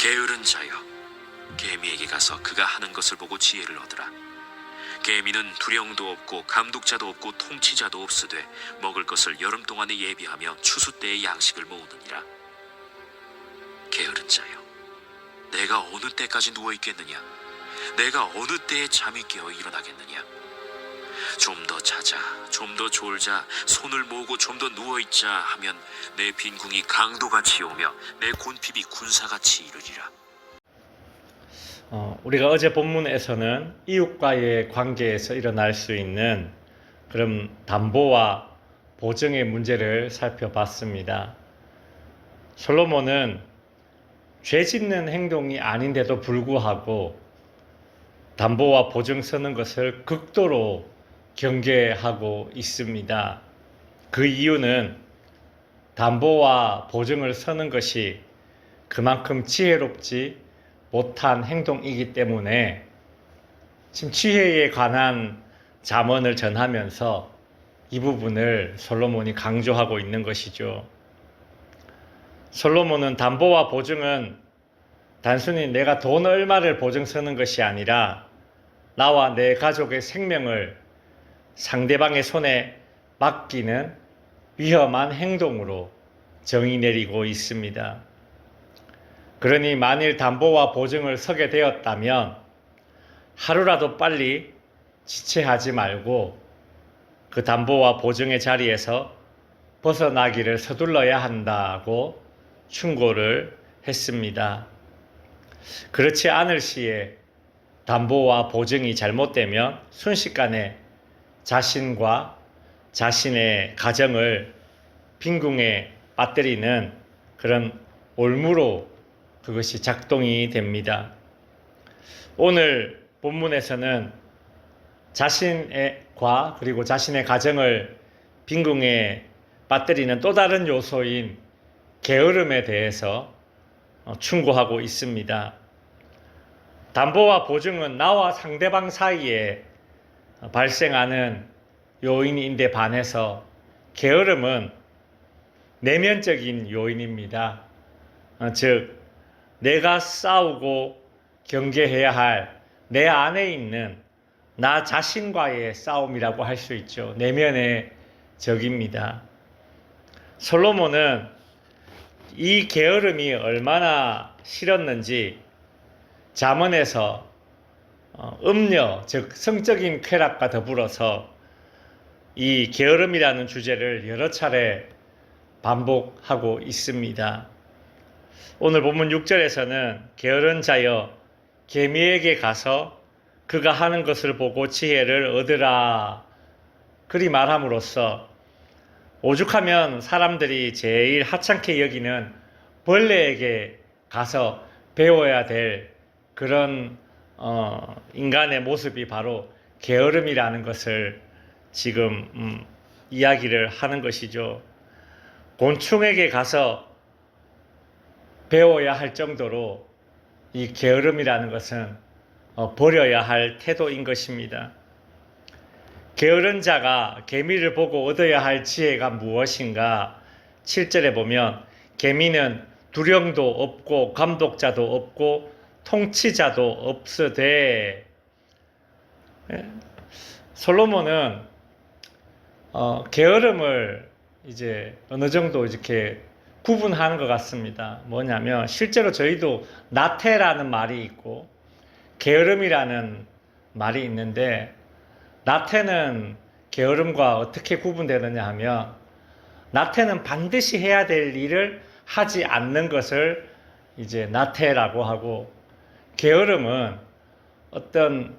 게으른 자여, 개미에게 가서 그가 하는 것을 보고 지혜를 얻으라. 개미는 두령도 없고 감독자도 없고 통치자도 없으되 먹을 것을 여름 동안에 예비하며 추수 때의 양식을 모으느니라. 게으른 자여, 내가 어느 때까지 누워 있겠느냐? 내가 어느 때에 잠이 깨어 일어나겠느냐? 좀 더 자자, 좀 더 졸자, 손을 모으고 좀 더 누워있자 하면 내 빈궁이 강도같이 오며 내 곤핍이 군사같이 이르리라. 우리가 어제 본문에서는 이웃과의 관계에서 일어날 수 있는 그런 담보와 보증의 문제를 살펴봤습니다. 솔로몬은 죄 짓는 행동이 아닌데도 불구하고 담보와 보증 서는 것을 극도로 경계하고 있습니다. 그 이유는 담보와 보증을 서는 것이 그만큼 지혜롭지 못한 행동이기 때문에 지금 지혜에 관한 잠언을 전하면서 이 부분을 솔로몬이 강조하고 있는 것이죠. 솔로몬은 담보와 보증은 단순히 내가 돈 얼마를 보증 서는 것이 아니라 나와 내 가족의 생명을 상대방의 손에 맡기는 위험한 행동으로 정의 내리고 있습니다. 그러니 만일 담보와 보증을 서게 되었다면 하루라도 빨리 지체하지 말고 그 담보와 보증의 자리에서 벗어나기를 서둘러야 한다고 충고를 했습니다. 그렇지 않을 시에 담보와 보증이 잘못되면 순식간에 자신과 자신의 가정을 빈궁에 빠뜨리는 그런 올무로 그것이 작동이 됩니다. 오늘 본문에서는 자신과 그리고 자신의 가정을 빈궁에 빠뜨리는 또 다른 요소인 게으름에 대해서 충고하고 있습니다. 담보와 보증은 나와 상대방 사이에 발생하는 요인인데 반해서 게으름은 내면적인 요인입니다. 즉 내가 싸우고 경계해야 할 내 안에 있는 나 자신과의 싸움이라고 할 수 있죠. 내면의 적입니다. 솔로몬은 이 게으름이 얼마나 싫었는지 잠언에서 음녀, 즉 성적인 쾌락과 더불어서 이 게으름이라는 주제를 여러 차례 반복하고 있습니다. 오늘 본문 6절에서는 게으른 자여 개미에게 가서 그가 하는 것을 보고 지혜를 얻으라 그리 말함으로써 오죽하면 사람들이 제일 하찮게 여기는 벌레에게 가서 배워야 될 그런 인간의 모습이 바로 게으름이라는 것을 지금 이야기를 하는 것이죠. 곤충에게 가서 배워야 할 정도로 이 게으름이라는 것은 버려야 할 태도인 것입니다. 게으른 자가 개미를 보고 얻어야 할 지혜가 무엇인가? 7절에 보면 개미는 두령도 없고 감독자도 없고 통치자도 없으되. 솔로몬은 게으름을 이제 어느 정도 이렇게 구분하는 것 같습니다. 뭐냐면 실제로 저희도 나태라는 말이 있고 게으름이라는 말이 있는데 나태는 게으름과 어떻게 구분되느냐 하면 나태는 반드시 해야 될 일을 하지 않는 것을 이제 나태라고 하고 게으름은 어떤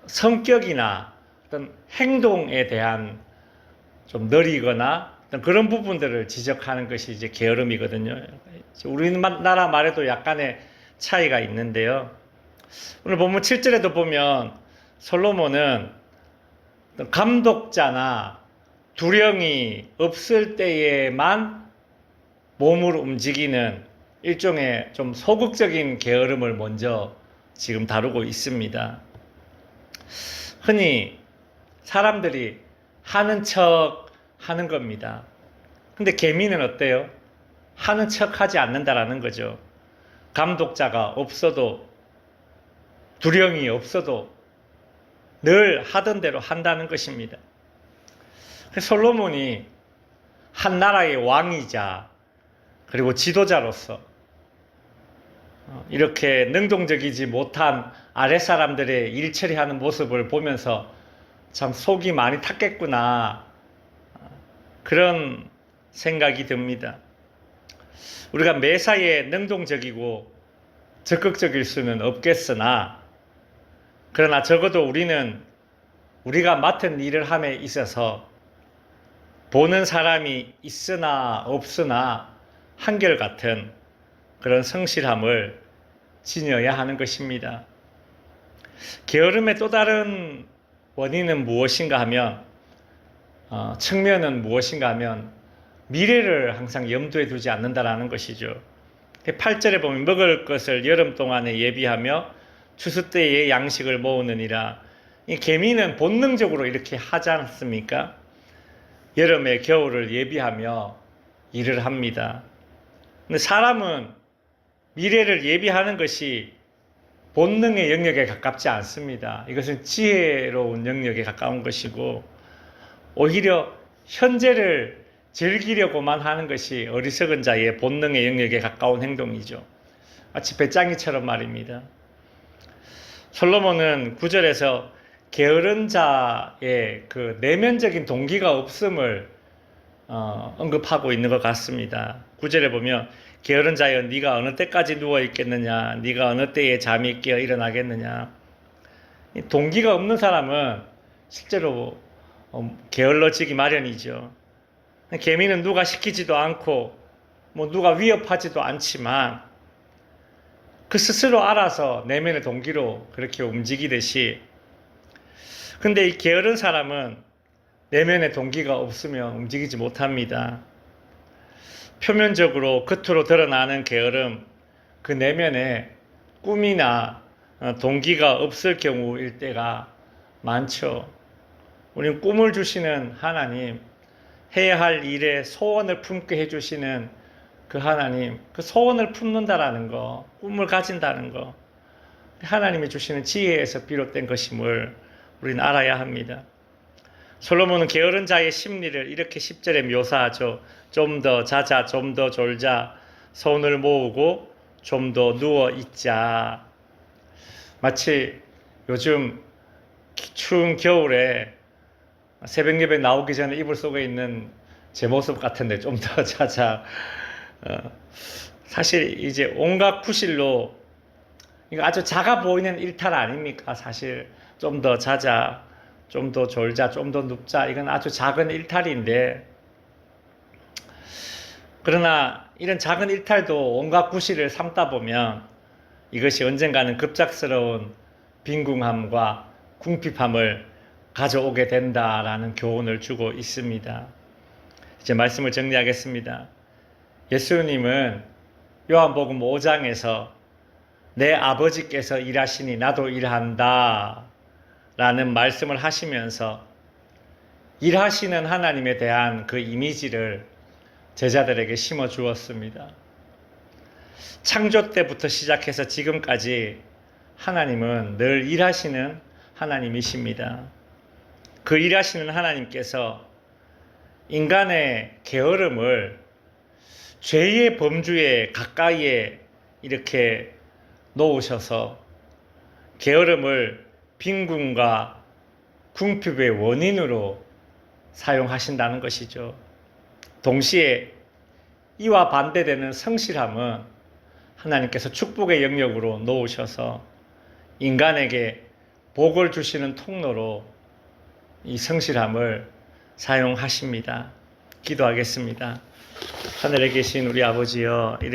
성격이나 어떤 행동에 대한 좀 느리거나 어떤 그런 부분들을 지적하는 것이 이제 게으름이거든요. 우리나라 말에도 약간의 차이가 있는데요. 오늘 본문 7절에도 보면 솔로몬은 감독자나 두령이 없을 때에만 몸을 움직이는 일종의 좀 소극적인 게으름을 먼저 지금 다루고 있습니다. 흔히 사람들이 하는 척 하는 겁니다. 근데 개미는 어때요? 하는 척 하지 않는다라는 거죠. 감독자가 없어도 두령이 없어도 늘 하던 대로 한다는 것입니다. 솔로몬이 한 나라의 왕이자 그리고 지도자로서 이렇게 능동적이지 못한 아랫사람들의 일 처리하는 모습을 보면서 참 속이 많이 탔겠구나, 그런 생각이 듭니다. 우리가 매사에 능동적이고 적극적일 수는 없겠으나, 그러나 적어도 우리는 우리가 맡은 일을 함에 있어서 보는 사람이 있으나 없으나 한결같은 그런 성실함을 지녀야 하는 것입니다. 게으름의 또 다른 원인은 무엇인가 하면, 측면은 무엇인가 하면 미래를 항상 염두에 두지 않는다라는 것이죠. 8절에 보면 먹을 것을 여름 동안에 예비하며 추수 때에 양식을 모으느니라. 이 개미는 본능적으로 이렇게 하지 않습니까? 여름에 겨울을 예비하며 일을 합니다. 근데 사람은 미래를 예비하는 것이 본능의 영역에 가깝지 않습니다. 이것은 지혜로운 영역에 가까운 것이고, 오히려 현재를 즐기려고만 하는 것이 어리석은 자의 본능의 영역에 가까운 행동이죠. 마치 배짱이처럼 말입니다. 솔로몬은 9절에서 게으른 자의 그 내면적인 동기가 없음을 언급하고 있는 것 같습니다. 9절에 보면 게으른 자여 네가 어느 때까지 누워 있겠느냐, 네가 어느 때에 잠이 깨어 일어나겠느냐. 동기가 없는 사람은 실제로 게을러지기 마련이죠. 개미는 누가 시키지도 않고 누가 위협하지도 않지만 그 스스로 알아서 내면의 동기로 그렇게 움직이듯이, 근데 이 게으른 사람은 내면의 동기가 없으면 움직이지 못합니다. 표면적으로 겉으로 드러나는 게으름, 그 내면에 꿈이나 동기가 없을 경우일 때가 많죠. 우리는 꿈을 주시는 하나님, 해야 할 일에 소원을 품게 해주시는 그 하나님, 그 소원을 품는다라는 거, 꿈을 가진다는 거, 하나님이 주시는 지혜에서 비롯된 것임을 우리는 알아야 합니다. 솔로몬은 게으른 자의 심리를 이렇게 10절에 묘사하죠. 좀 더 자자, 좀 더 졸자, 손을 모으고 좀 더 누워 있자. 마치 요즘 추운 겨울에 새벽 예배 나오기 전에 이불 속에 있는 제 모습 같은데 좀 더 자자. 사실 이제 온갖 구실로, 이거 아주 작아 보이는 일탈 아닙니까? 사실 좀 더 자자, 좀 더 졸자, 좀 더 눕자, 이건 아주 작은 일탈인데, 그러나 이런 작은 일탈도 온갖 구실을 삼다 보면 이것이 언젠가는 급작스러운 빈궁함과 궁핍함을 가져오게 된다라는 교훈을 주고 있습니다. 이제 말씀을 정리하겠습니다. 예수님은 요한복음 5장에서 내 아버지께서 일하시니 나도 일한다 라는 말씀을 하시면서 일하시는 하나님에 대한 그 이미지를 제자들에게 심어 주었습니다. 창조 때부터 시작해서 지금까지 하나님은 늘 일하시는 하나님이십니다. 그 일하시는 하나님께서 인간의 게으름을 죄의 범주에 가까이에 이렇게 놓으셔서 게으름을 빈궁과 궁핍의 원인으로 사용하신다는 것이죠. 동시에 이와 반대되는 성실함은 하나님께서 축복의 영역으로 놓으셔서 인간에게 복을 주시는 통로로 이 성실함을 사용하십니다. 기도하겠습니다. 하늘에 계신 우리 아버지여, 이렇게